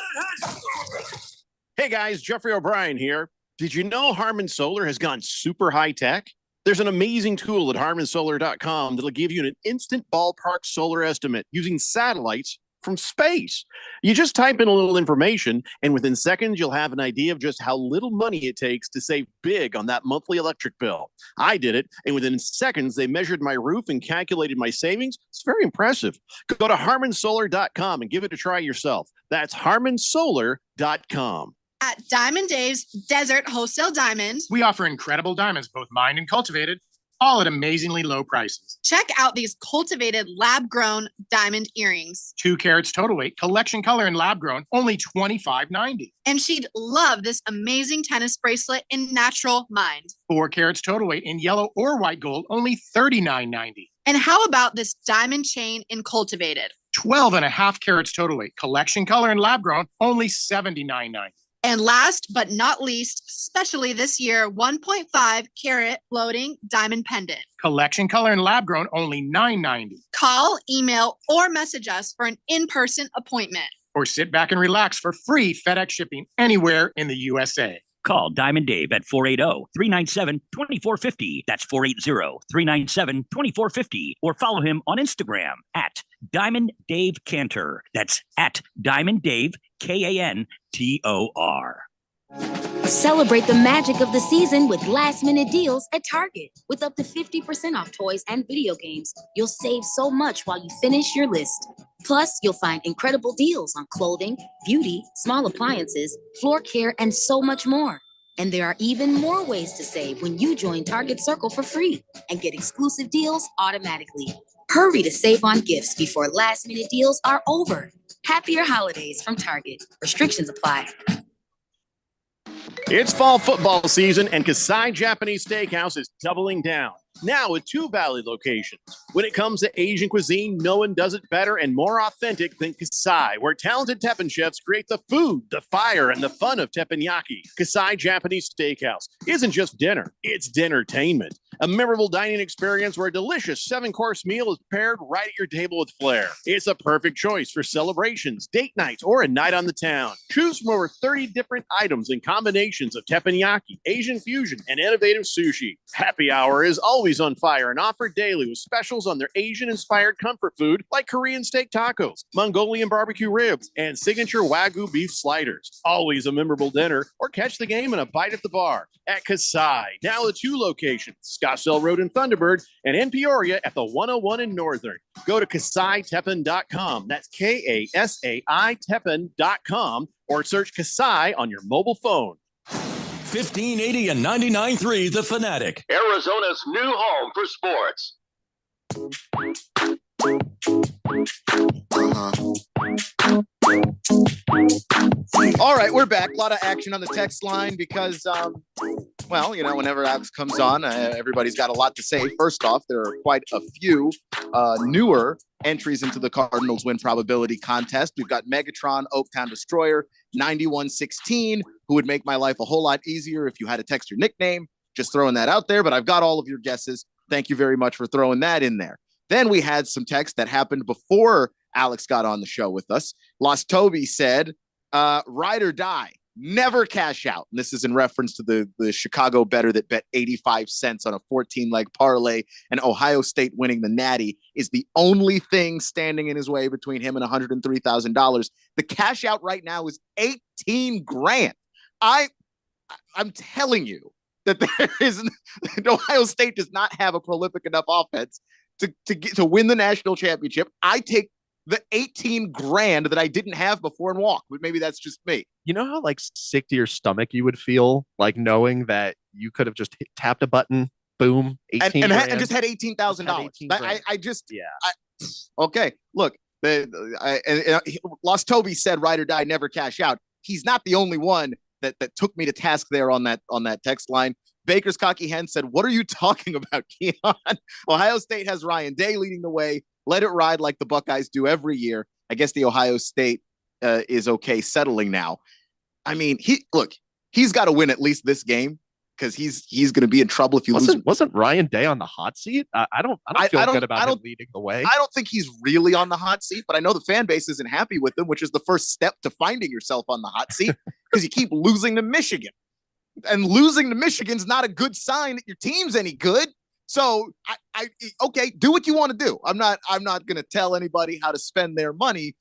Hey guys, Jeffrey O'Brien here. Did you know Harman Solar has gone super high tech? There's an amazing tool at HarmonSolar.com that'll give you an instant ballpark solar estimate using satellites from space. You just type in a little information, and within seconds, you'll have an idea of just how little money it takes to save big on that monthly electric bill. I did it, and within seconds, they measured my roof and calculated my savings. It's very impressive. Go to HarmonSolar.com and give it a try yourself. That's HarmonSolar.com. At Diamond Dave's Desert Wholesale Diamond, we offer incredible diamonds, both mined and cultivated, all at amazingly low prices. check out these cultivated lab-grown diamond earrings. 2 carats total weight, collection color and lab grown, only $25.90. And she'd love this amazing tennis bracelet in natural mind. 4 carats total weight in yellow or white gold, only $39.90. And how about this diamond chain in cultivated? 12.5 carats total weight, collection color and lab grown, only $79.90. And last but not least, especially this year, 1.5 carat floating diamond pendant. Collection color and lab grown, only $9.90. Call, email, or message us for an in-person appointment. Or sit back and relax for free FedEx shipping anywhere in the USA. Call Diamond Dave at 480-397-2450. That's 480-397-2450. Or follow him on Instagram at Diamond Dave Cantor. That's at Diamond Dave, Kantor. Celebrate the magic of the season with last-minute deals at Target. With up to 50% off toys and video games, you'll save so much while you finish your list. Plus, you'll find incredible deals on clothing, beauty, small appliances, floor care, and so much more. And there are even more ways to save when you join Target Circle for free and get exclusive deals automatically. Hurry to save on gifts before last-minute deals are over. Happier holidays from Target. Restrictions apply. It's fall football season, and Kasai Japanese Steakhouse is doubling down. Now with 2 Valley locations. When it comes to Asian cuisine, no one does it better and more authentic than Kasai, where talented Teppanyaki chefs create the food, the fire, and the fun of teppanyaki. Kasai Japanese Steakhouse isn't just dinner, it's dinnertainment. A memorable dining experience where a delicious 7-course meal is prepared right at your table with flair. It's a perfect choice for celebrations, date nights, or a night on the town. Choose from over 30 different items and combinations of teppanyaki, Asian fusion, and innovative sushi. Happy hour is always on fire and offered daily with specials on their Asian-inspired comfort food like Korean steak tacos, Mongolian barbecue ribs, and signature Wagyu beef sliders. Always a memorable dinner, or catch the game and a bite at the bar at Kasai. Now with 2 locations, Scottsdale Road in Thunderbird and in Peoria at the 101 in Northern. Go to KasaiTeppen.com. That's KASAI Teppen.com, or search Kasai on your mobile phone. 1580 and 99.3 The Fanatic. Arizona's new home for sports. All right, we're back. A lot of action on the text line because, well, you know, whenever Alex comes on, everybody's got a lot to say. First off, there are quite a few newer entries into the Cardinals win probability contest. We've got Megatron, Oaktown Destroyer, 9116, who would make my life a whole lot easier if you had to text your nickname. Just throwing that out there, but I've got all of your guesses. Thank you very much for throwing that in there. Then we had some text that happened before Alex got on the show with us. Lost Toby said, ride or die, never cash out. And this is in reference to the Chicago bettor that bet 85 cents on a 14-leg parlay, and Ohio State winning the Natty is the only thing standing in his way between him and $103,000. The cash out right now is 18 grand. I'm telling you that there is Ohio State does not have a prolific enough offense to win the national championship. I take the 18 grand that I didn't have before and walk, but maybe that's just me. You know how like sick to your stomach you would feel like knowing that you could have just tapped a button, boom, 18 and just had $18,000. I just, okay. Look, Lost Toby said, ride or die, never cash out. He's not the only one that took me to task there on that text line. Baker's Cocky Hen said, what are you talking about, Keon? Ohio State has Ryan Day leading the way. Let it ride like the Buckeyes do every year. I guess the Ohio State is okay settling now. I mean, he's got to win at least this game because he's going to be in trouble if you lose. Wasn't Ryan Day on the hot seat? I don't feel good about him leading the way. I don't think he's really on the hot seat, but I know the fan base isn't happy with him, which is the first step to finding yourself on the hot seat because you keep losing to Michigan. And losing to Michigan's not a good sign that your team's any good. So okay, do what you want to do. I'm not going to tell anybody how to spend their money.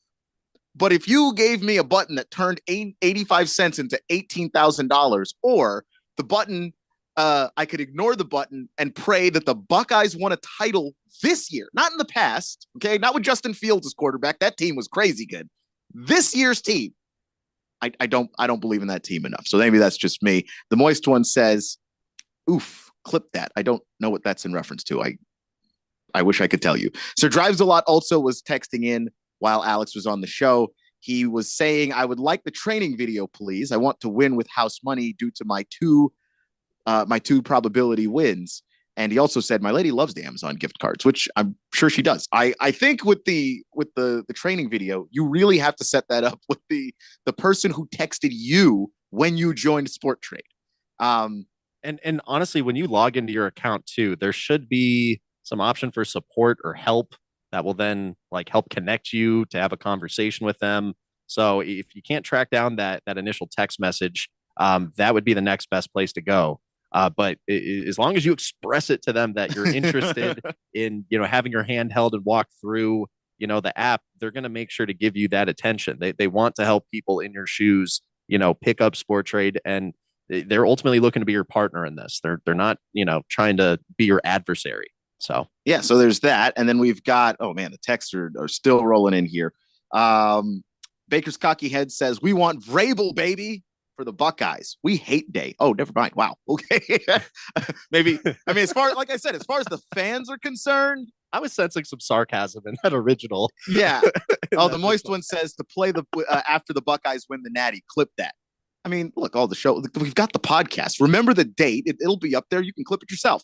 But if you gave me a button that turned 85 cents into $18,000, or the button, I could ignore the button and pray that the Buckeyes won a title this year, not in the past. Okay, not with Justin Fields as quarterback. That team was crazy good. This year's team, I don't believe in that team enough. So maybe that's just me. The Moist One says, "Oof, clip that." I don't know what that's in reference to. I wish I could tell you. Sir Drives a Lot also was texting in while Alex was on the show. He was saying, "I would like the training video, please. I want to win with house money due to my two probability wins." And he also said, "My lady loves the Amazon gift cards," which I'm sure she does. I think with the training video, you really have to set that up with the person who texted you when you joined Sport Trade. And honestly, when you log into your account too, there should be some option for support or help that will then like help connect you to have a conversation with them. So if you can't track down that initial text message, that would be the next best place to go. But as long as you express it to them that you're interested in, having your hand held and walk through, the app, they're going to make sure to give you that attention. They want to help people in your shoes, pick up Sport Trade, and they're ultimately looking to be your partner in this. They're not, trying to be your adversary. So, yeah, so there's that. And then we've got, oh man, the texts are still rolling in here. Baker's Cocky Head says, "We want Vrabel, baby, for the Buckeyes. We hate Day." Oh, never mind. Wow. Okay. Maybe. I mean, as far as the fans are concerned, I was sensing some sarcasm in that original. Yeah. Oh, the Moist One says to play the after the Buckeyes win the Natty. Clip that. I mean, look, all the show. We've got the podcast. Remember the date. It'll be up there. You can clip it yourself.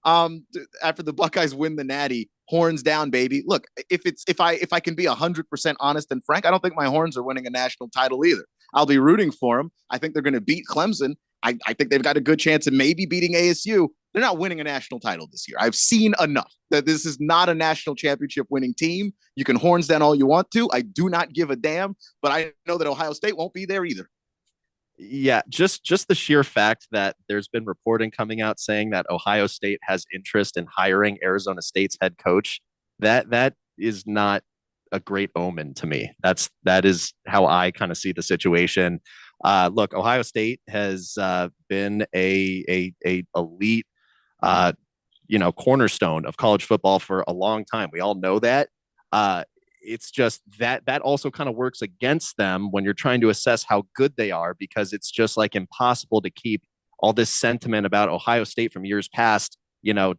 After the Buckeyes win the Natty, horns down, baby. Look, if I can be 100% honest and frank, I don't think my Horns are winning a national title either. I'll be rooting for them. I think they're going to beat Clemson. I think they've got a good chance of maybe beating ASU. They're not winning a national title this year. I've seen enough that this is not a national championship winning team. You can horns down all you want to. I do not give a damn, but I know that Ohio State won't be there either. Yeah, just the sheer fact that there's been reporting coming out saying that Ohio State has interest in hiring Arizona State's head coach, that is not a great omen to me. That is how I kind of see the situation. Look, Ohio State has been a elite cornerstone of college football for a long time. We all know that. It's just that also kind of works against them when you're trying to assess how good they are, because it's just like impossible to keep all this sentiment about Ohio State from years past, to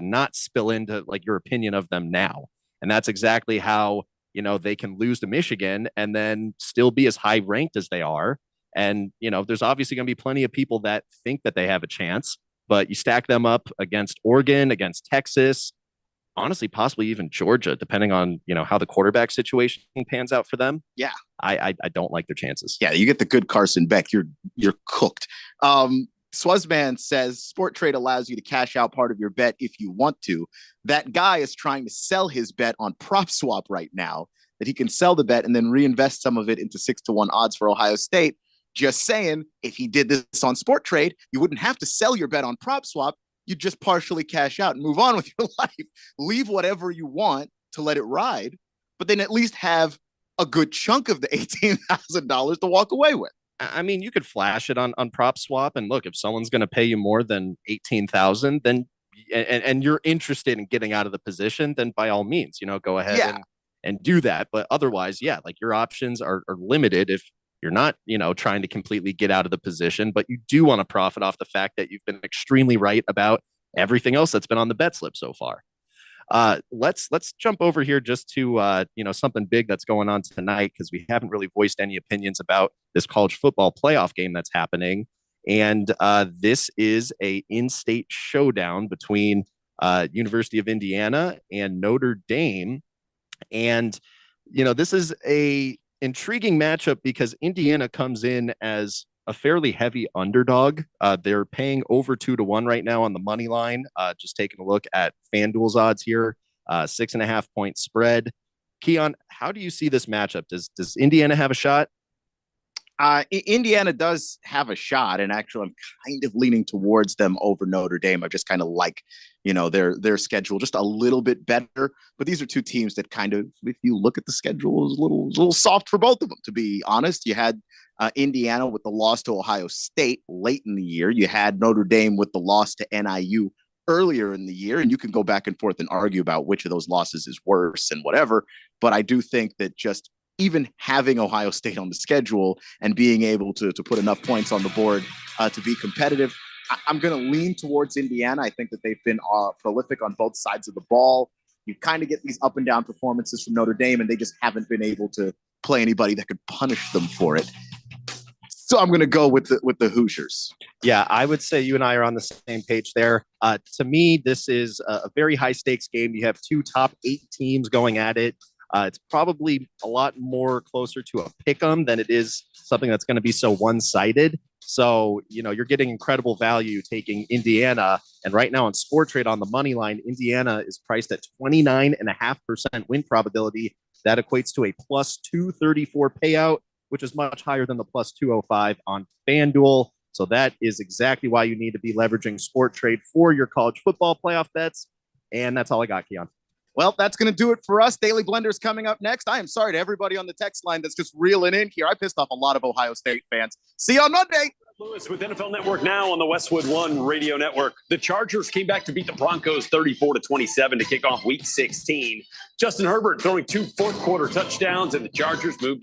not spill into like your opinion of them now. And that's exactly how, they can lose to Michigan and then still be as high ranked as they are. And, there's obviously going to be plenty of people that think that they have a chance, but you stack them up against Oregon, against Texas, honestly, possibly even Georgia, depending on, how the quarterback situation pans out for them. Yeah. I don't like their chances. Yeah. You get the good Carson Beck, you're cooked. Swazman says Sport Trade allows you to cash out part of your bet if you want to. That guy is trying to sell his bet on PropSwap right now, that he can sell the bet and then reinvest some of it into 6-1 odds for Ohio State. Just saying, if he did this on Sport Trade, you wouldn't have to sell your bet on PropSwap. You'd just partially cash out and move on with your life. Leave whatever you want to let it ride, but then at least have a good chunk of the $18,000 to walk away with. I mean, you could flash it on PropSwap, and look, if someone's going to pay you more than $18,000, then and you're interested in getting out of the position, then by all means, go ahead and do that. But otherwise, yeah, like your options are limited if you're not, trying to completely get out of the position, but you do want to profit off the fact that you've been extremely right about everything else that's been on the bet slip so far. Let's jump over here just to something big that's going on tonight, because we haven't really voiced any opinions about this college football playoff game that's happening, and this is a in-state showdown between University of Indiana and Notre Dame, and this is a intriguing matchup because Indiana comes in as a fairly heavy underdog. They're paying over 2-1 right now on the money line. Just taking a look at FanDuel's odds here, 6.5 point spread. Keon, how do you see this matchup? Does Indiana have a shot? Indiana does have a shot, and actually, I'm kind of leaning towards them over Notre Dame. I just kind of like, their schedule just a little bit better. But these are two teams that kind of, if you look at the schedule, is a little soft for both of them. To be honest, you had Indiana with the loss to Ohio State late in the year. You had Notre Dame with the loss to NIU earlier in the year, and you can go back and forth and argue about which of those losses is worse and whatever. But I do think that just even having Ohio State on the schedule and being able to put enough points on the board to be competitive, I'm going to lean towards Indiana. I think that they've been prolific on both sides of the ball. You kind of get these up and down performances from Notre Dame, and they just haven't been able to play anybody that could punish them for it. So I'm going to go with the Hoosiers. Yeah, I would say you and I are on the same page there. To me, this is a very high stakes game. You have two top 8 teams going at it. It's probably a lot more closer to a pick'em than it is something that's going to be so one-sided. So, you're getting incredible value taking Indiana. And right now on Sporttrade on the money line, Indiana is priced at 29.5% win probability. That equates to a plus 234 payout, which is much higher than the plus 205 on FanDuel. So that is exactly why you need to be leveraging Sporttrade for your college football playoff bets. And that's all I got, Keon. Well, that's going to do it for us. Daily Blender's coming up next. I am sorry to everybody on the text line that's just reeling in here. I pissed off a lot of Ohio State fans. See you on Monday. Lewis with NFL Network now on the Westwood One Radio Network. The Chargers came back to beat the Broncos 34-27 to kick off Week 16. Justin Herbert throwing 2 fourth-quarter touchdowns, and the Chargers moved